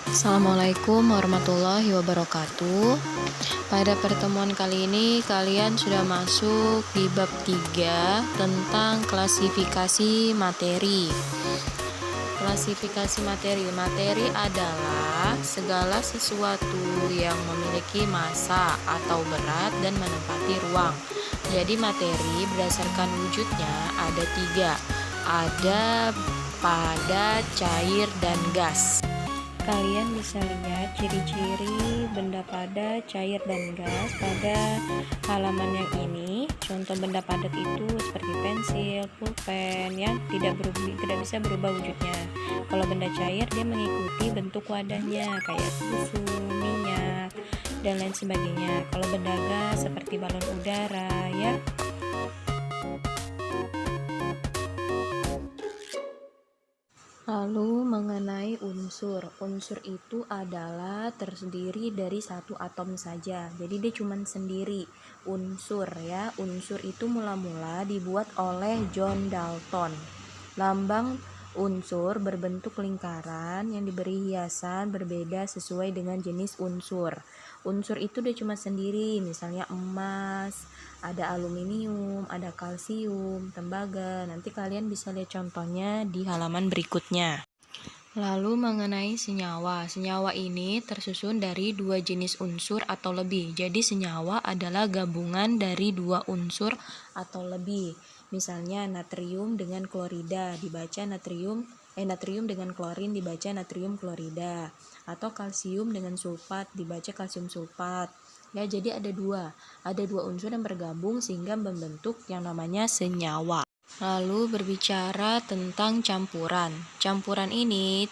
Assalamualaikum warahmatullahi wabarakatuh. Pada pertemuan kali ini kalian sudah masuk di bab 3 tentang klasifikasi materi. Klasifikasi materi adalah segala sesuatu yang memiliki massa atau berat dan menempati ruang. Jadi materi berdasarkan wujudnya ada 3, ada padat, cair, dan gas. Kalian bisa lihat ciri-ciri benda padat, cair, dan gas pada halaman yang ini. Contoh benda padat itu seperti pensil, pulpen, ya tidak bisa berubah wujudnya. Kalau benda cair dia mengikuti bentuk wadahnya kayak susu, minyak, dan lain sebagainya. Kalau benda gas seperti balon udara, ya. Lalu mengenai unsur itu adalah terdiri dari satu atom saja. Jadi dia cuma sendiri. Unsur ya, unsur itu mula-mula dibuat oleh John Dalton. Lambang unsur berbentuk lingkaran yang diberi hiasan berbeda sesuai dengan jenis unsur. Unsur itu dia cuma sendiri, misalnya emas, ada aluminium, ada kalsium, tembaga. Nanti kalian bisa lihat contohnya di halaman berikutnya. Lalu mengenai senyawa. Senyawa ini tersusun dari 2 jenis unsur atau lebih. Jadi senyawa adalah gabungan dari 2 unsur atau lebih. Misalnya natrium dengan klorida dibaca natrium dengan klorin dibaca natrium klorida, atau kalsium dengan sulfat dibaca kalsium sulfat. Ya, jadi ada dua unsur yang bergabung sehingga membentuk yang namanya senyawa. Lalu berbicara tentang campuran. Campuran ini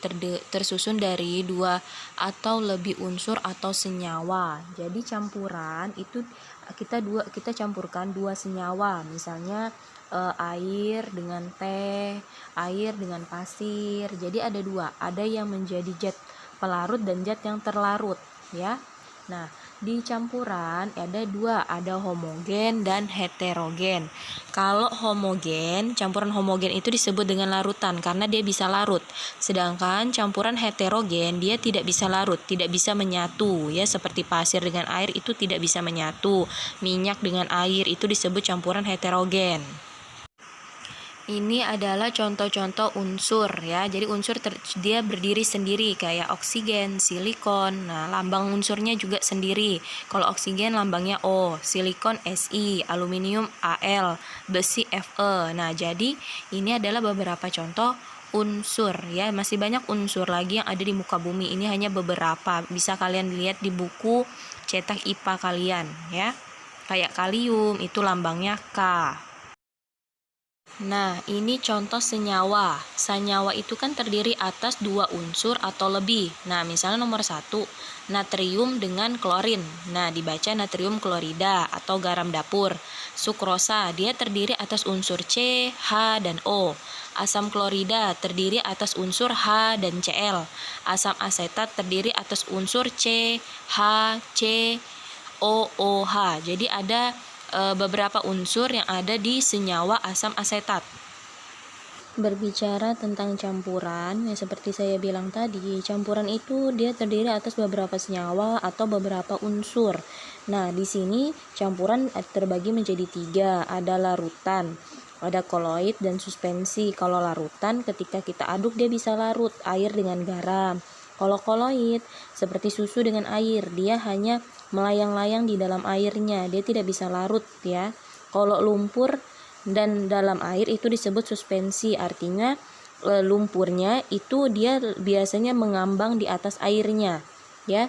tersusun dari 2 atau lebih unsur atau senyawa. Jadi campuran itu kita campurkan 2 senyawa, misalnya air dengan teh, air dengan pasir. Jadi ada 2, ada yang menjadi zat pelarut dan zat yang terlarut, ya. Nah, di campuran ada 2, ada homogen dan heterogen. Kalau campuran homogen itu disebut dengan larutan karena dia bisa larut. Sedangkan campuran heterogen dia tidak bisa larut, tidak bisa menyatu, ya, seperti pasir dengan air itu tidak bisa menyatu. Minyak dengan air itu disebut campuran heterogen. Ini adalah contoh-contoh unsur, ya. Jadi unsur dia berdiri sendiri kayak oksigen, silikon. Nah, lambang unsurnya juga sendiri. Kalau oksigen lambangnya O, silikon Si, aluminium Al, besi Fe. Nah, jadi ini adalah beberapa contoh unsur, ya. Masih banyak unsur lagi yang ada di muka bumi. Ini hanya beberapa. Bisa kalian lihat di buku cetak IPA kalian, ya. Kayak kalium itu lambangnya K. Nah, ini contoh senyawa. Senyawa itu kan terdiri atas 2 unsur atau lebih. Nah, misalnya nomor 1, natrium dengan klorin. Nah, dibaca natrium klorida atau garam dapur. Sukrosa, dia terdiri atas unsur C, H, dan O. Asam klorida terdiri atas unsur H dan Cl. Asam asetat terdiri atas unsur C, H, C, O, OH. Jadi ada beberapa unsur yang ada di senyawa asam asetat. Berbicara tentang campuran, ya seperti saya bilang tadi, campuran itu dia terdiri atas beberapa senyawa atau beberapa unsur. Nah, di sini campuran terbagi menjadi 3, ada larutan, ada koloid, dan suspensi. Kalau larutan ketika kita aduk dia bisa larut, air dengan garam. Kalau koloid seperti susu dengan air, dia hanya melayang-layang di dalam airnya, dia tidak bisa larut, ya. Kalau lumpur dan dalam air itu disebut suspensi, artinya lumpurnya itu dia biasanya mengambang di atas airnya, ya.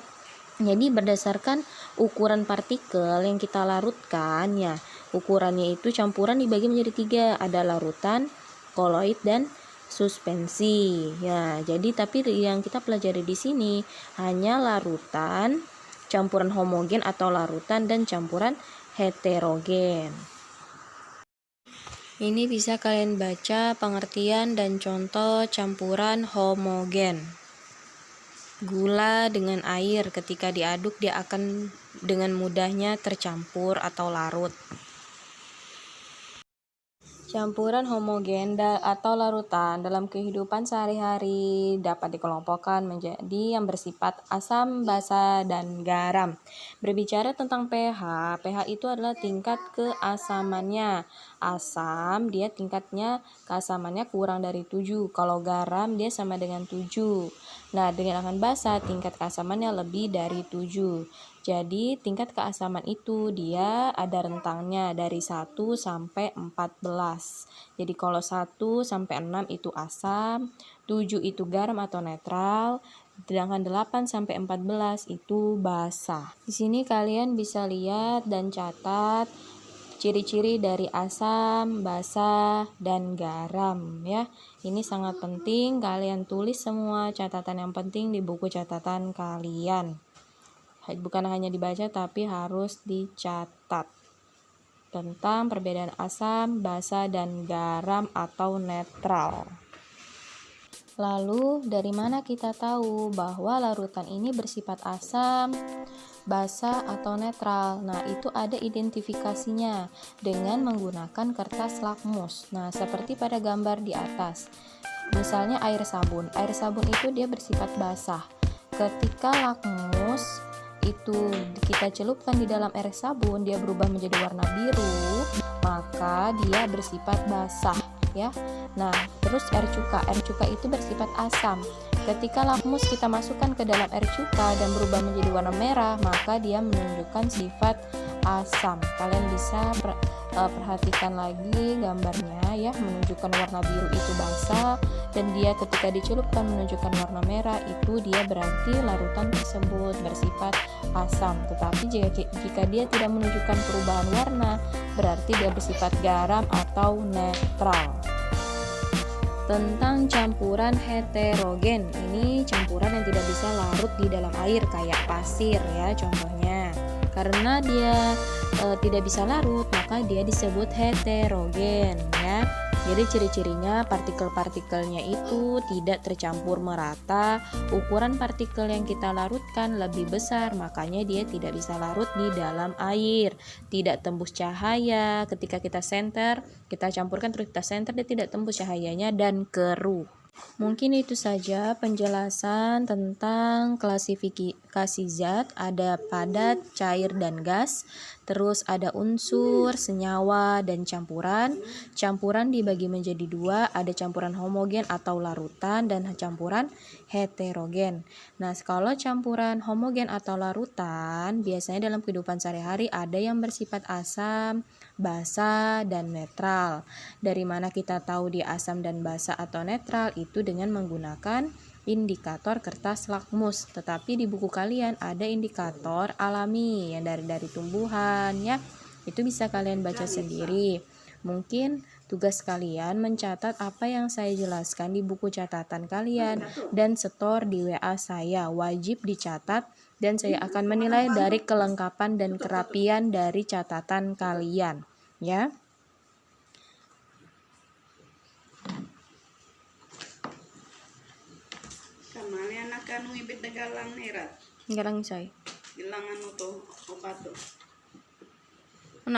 Jadi berdasarkan ukuran partikel yang kita larutkan, ya, ukurannya itu campuran dibagi menjadi 3, ada larutan, koloid, dan suspensi. Ya, jadi tapi yang kita pelajari di sini hanya larutan, campuran homogen atau larutan, dan campuran heterogen. Ini bisa kalian baca pengertian dan contoh campuran homogen. Gula dengan air ketika diaduk dia akan dengan mudahnya tercampur atau larut. Campuran homogen atau larutan dalam kehidupan sehari-hari dapat dikelompokkan menjadi yang bersifat asam, basa, dan garam. Berbicara tentang pH, pH itu adalah tingkat keasamannya. Asam, dia tingkatnya keasamannya kurang dari 7. Kalau garam, dia sama dengan 7. Nah, dengan akan basa, tingkat keasamannya lebih dari 7. Jadi tingkat keasaman itu dia ada rentangnya dari 1 sampai 14. Jadi kalau 1 sampai 6 itu asam, 7 itu garam atau netral, sedangkan 8 sampai 14 itu basa. Di sini kalian bisa lihat dan catat ciri-ciri dari asam, basa, dan garam ya. Ini sangat penting, kalian tulis semua catatan yang penting di buku catatan kalian. Bukan hanya dibaca tapi harus dicatat tentang perbedaan asam, basa, dan garam atau netral. Lalu dari mana kita tahu bahwa larutan ini bersifat asam, basa, atau netral? Nah, itu ada identifikasinya dengan menggunakan kertas lakmus. Nah, seperti pada gambar di atas. Misalnya air sabun. Air sabun itu dia bersifat basah. Ketika lakmus itu kita celupkan di dalam air sabun, dia berubah menjadi warna biru, maka dia bersifat basah ya. Nah, terus air cuka itu bersifat asam. Ketika lakmus kita masukkan ke dalam air cuka dan berubah menjadi warna merah, maka dia menunjukkan sifat asam. Kalian bisa perhatikan lagi gambarnya ya, menunjukkan warna biru itu basa, dan dia ketika dicelupkan menunjukkan warna merah, itu dia berarti larutan tersebut bersifat asam. Tetapi jika dia tidak menunjukkan perubahan warna, berarti dia bersifat garam atau netral. Tentang campuran heterogen, ini campuran yang tidak bisa larut di dalam air kayak pasir ya contohnya. Karena dia tidak bisa larut, maka dia disebut heterogen ya. Jadi ciri-cirinya partikel-partikelnya itu tidak tercampur merata, ukuran partikel yang kita larutkan lebih besar, makanya dia tidak bisa larut di dalam air, tidak tembus cahaya. Ketika kita campurkan terus kita senter, dia tidak tembus cahayanya dan keruh. Mungkin itu saja penjelasan tentang klasifikasi zat. Ada padat, cair, dan gas. Terus ada unsur, senyawa, dan campuran. Campuran dibagi menjadi dua, ada campuran homogen atau larutan dan campuran heterogen. Nah, kalau campuran homogen atau larutan, biasanya dalam kehidupan sehari-hari ada yang bersifat asam, basa, dan netral. Dari mana kita tahu dia asam dan basa atau netral? Itu dengan menggunakan indikator kertas lakmus. Tetapi di buku kalian ada indikator alami yang dari tumbuhan ya. Itu bisa kalian baca sendiri. Mungkin tugas kalian mencatat apa yang saya jelaskan di buku catatan kalian dan setor di WA saya. Wajib dicatat dan saya akan menilai dari kelengkapan dan kerapian dari catatan kalian ya. Kamali anak anu ibit galang nerat. Galang say. Gilang anu to opat to.